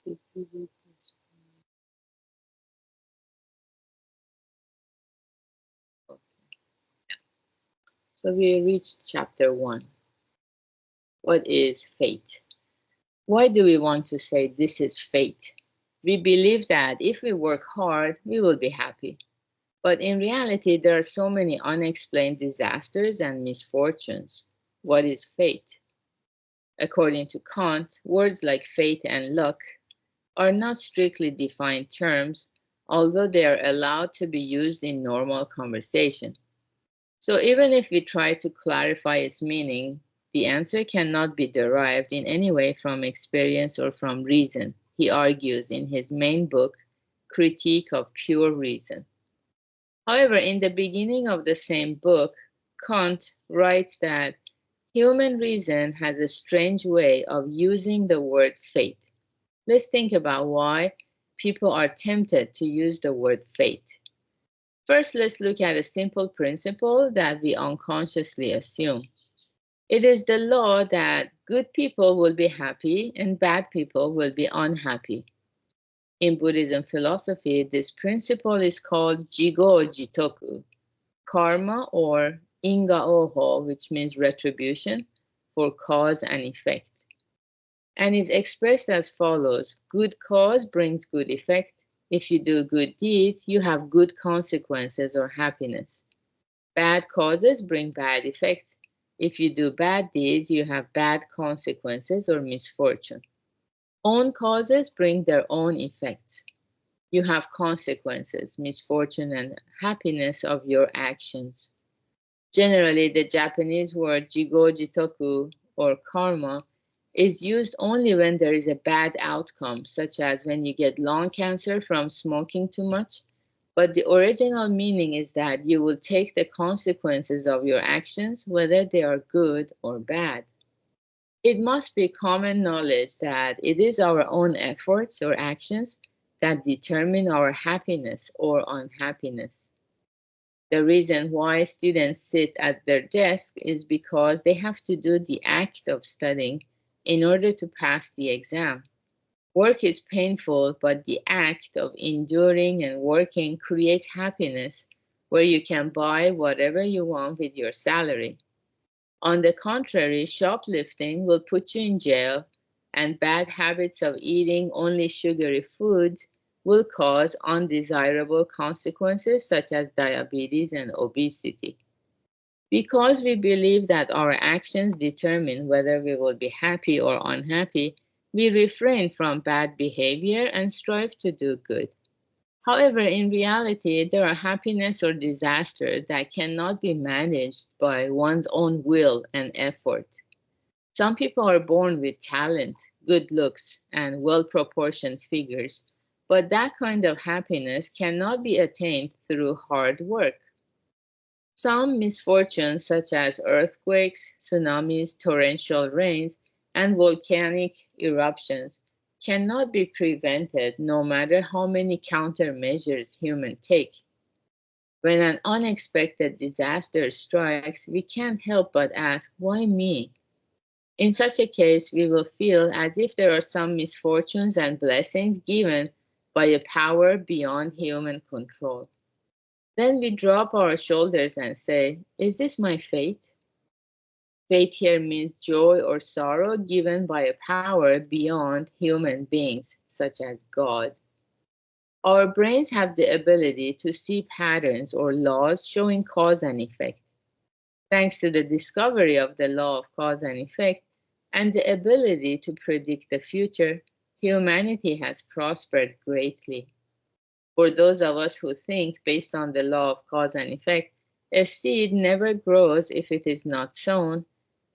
Did we read this? Okay. So we reached chapter 1. What is fate? Why do we want to say this is fate? We believe that if we work hard, we will be happy. But in reality, there are so many unexplained disasters and misfortunes. What is fate? According to Kant, words like fate and luck are not strictly defined terms, although they are allowed to be used in normal conversation. So even if we try to clarify its meaning, the answer cannot be derived in any way from experience or from reason, he argues in his main book, Critique of Pure Reason. However, in the beginning of the same book, Kant writes that human reason has a strange way of using the word fate. Let's think about why people are tempted to use the word fate. First, let's look at a simple principle that we unconsciously assume. It is the law that good people will be happy and bad people will be unhappy. In Buddhism philosophy, this principle is called Jigo Jitoku, karma or Inga Oho, which means retribution for cause and effect, and is expressed as follows: good cause brings good effect. If you do good deeds, you have good consequences or happiness. Bad causes bring bad effects. If you do bad deeds, you have bad consequences or misfortune. Own causes bring their own effects. You have consequences, misfortune, and happiness of your actions. Generally, the Japanese word jigo jitoku or karma is used only when there is a bad outcome, such as when you get lung cancer from smoking too much. But the original meaning is that you will take the consequences of your actions, whether they are good or bad. It must be common knowledge that it is our own efforts or actions that determine our happiness or unhappiness. The reason why students sit at their desk is because they have to do the act of studying in order to pass the exam. Work is painful, but the act of enduring and working creates happiness where you can buy whatever you want with your salary. On the contrary, shoplifting will put you in jail, and bad habits of eating only sugary foods will cause undesirable consequences such as diabetes and obesity. Because we believe that our actions determine whether we will be happy or unhappy, we refrain from bad behavior and strive to do good. However, in reality, there are happiness or disaster that cannot be managed by one's own will and effort. Some people are born with talent, good looks, and well proportioned figures, but that kind of happiness cannot be attained through hard work. Some misfortunes, such as earthquakes, tsunamis, torrential rains, and volcanic eruptions, cannot be prevented no matter how many countermeasures humans take. When an unexpected disaster strikes, we can't help but ask, why me? In such a case, we will feel as if there are some misfortunes and blessings given by a power beyond human control. Then we drop our shoulders and say, is this my fate? Fate here means joy or sorrow given by a power beyond human beings, such as God. Our brains have the ability to see patterns or laws showing cause and effect. Thanks to the discovery of the law of cause and effect and the ability to predict the future, humanity has prospered greatly. For those of us who think based on the law of cause and effect, a seed never grows if it is not sown,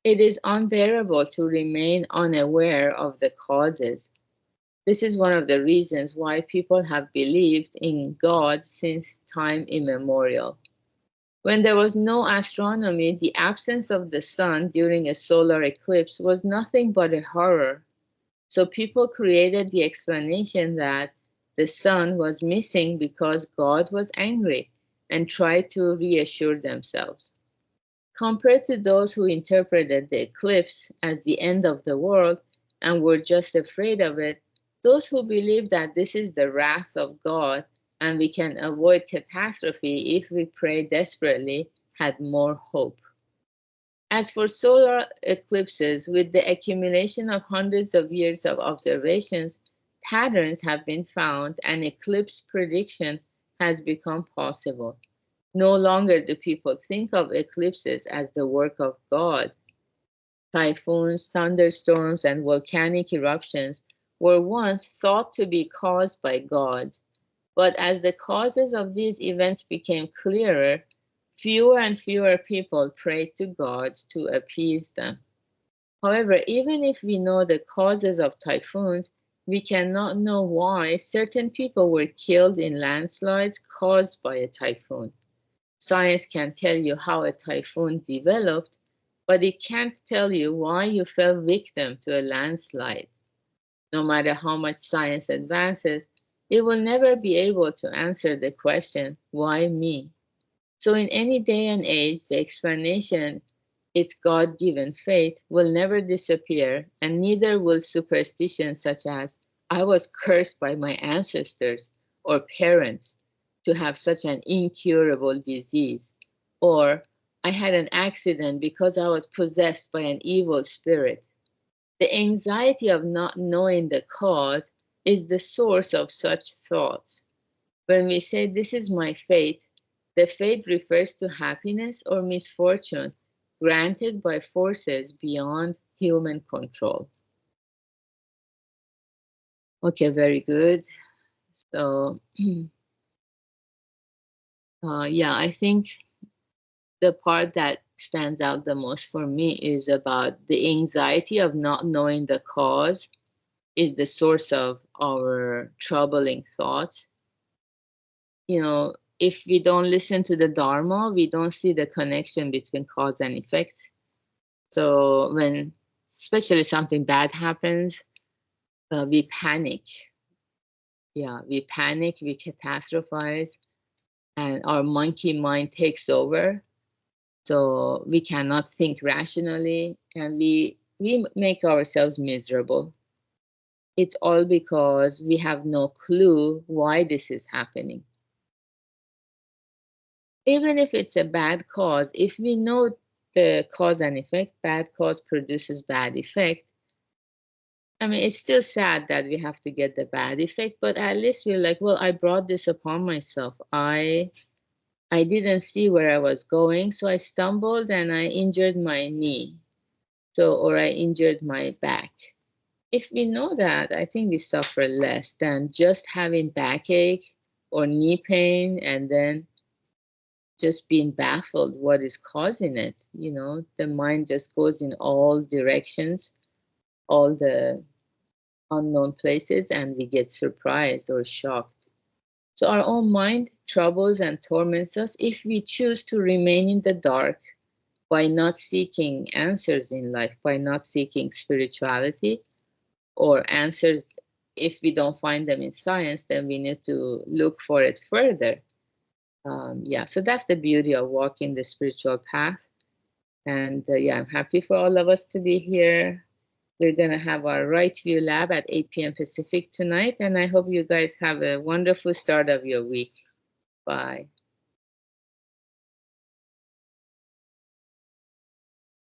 it is unbearable to remain unaware of the causes. This is one of the reasons why people have believed in God since time immemorial. When there was no astronomy, the absence of the sun during a solar eclipse was nothing but a horror. So people created the explanation that the sun was missing because God was angry and tried to reassure themselves. Compared to those who interpreted the eclipse as the end of the world and were just afraid of it, Those who believe that this is the wrath of God and we can avoid catastrophe if we pray desperately had more hope. As for solar eclipses, with the accumulation of hundreds of years of observations, patterns have been found and eclipse prediction has become possible. No longer do people think of eclipses as the work of God. Typhoons, thunderstorms, and volcanic eruptions were once thought to be caused by God, but as the causes of these events became clearer, fewer and fewer people prayed to gods to appease them. However, even if we know the causes of typhoons, we cannot know why certain people were killed in landslides caused by a typhoon. Science can tell you how a typhoon developed, but it can't tell you why you fell victim to a landslide. No matter how much science advances, it will never be able to answer the question, why me? So in any day and age, the explanation, it's God-given fate, will never disappear, and neither will superstition such as, I was cursed by my ancestors or parents to have such an incurable disease, or I had an accident because I was possessed by an evil spirit. The anxiety of not knowing the cause is the source of such thoughts. When we say this is my fate, the fate refers to happiness or misfortune granted by forces beyond human control. Okay, very good. So, yeah, I think the part that stands out the most for me is about the anxiety of not knowing the cause is the source of our troubling thoughts. You know, if we don't listen to the Dharma, we don't see the connection between cause and effects. So when especially something bad happens, we panic. Yeah, we panic, we catastrophize, and our monkey mind takes over. So we cannot think rationally, and we make ourselves miserable. It's all because we have no clue why this is happening. Even if it's a bad cause, if we know the cause and effect, bad cause produces bad effect. I mean, it's still sad that we have to get the bad effect, but at least we're like, well, I brought this upon myself. I didn't see where I was going, so I stumbled and I injured my knee. So, or I injured my back. If we know that, I think we suffer less than just having backache or knee pain and then just being baffled what is causing it. You know, the mind just goes in all directions, all the unknown places, and we get surprised or shocked. So our own mind troubles and torments us if we choose to remain in the dark by not seeking answers in life, by not seeking spirituality or answers. If we don't find them in science, then we need to look for it further. Yeah, so that's the beauty of walking the spiritual path. And yeah, I'm happy for all of us to be here. We're going to have our Right View Lab at 8 p.m. Pacific tonight. And I hope you guys have a wonderful start of your week. Bye.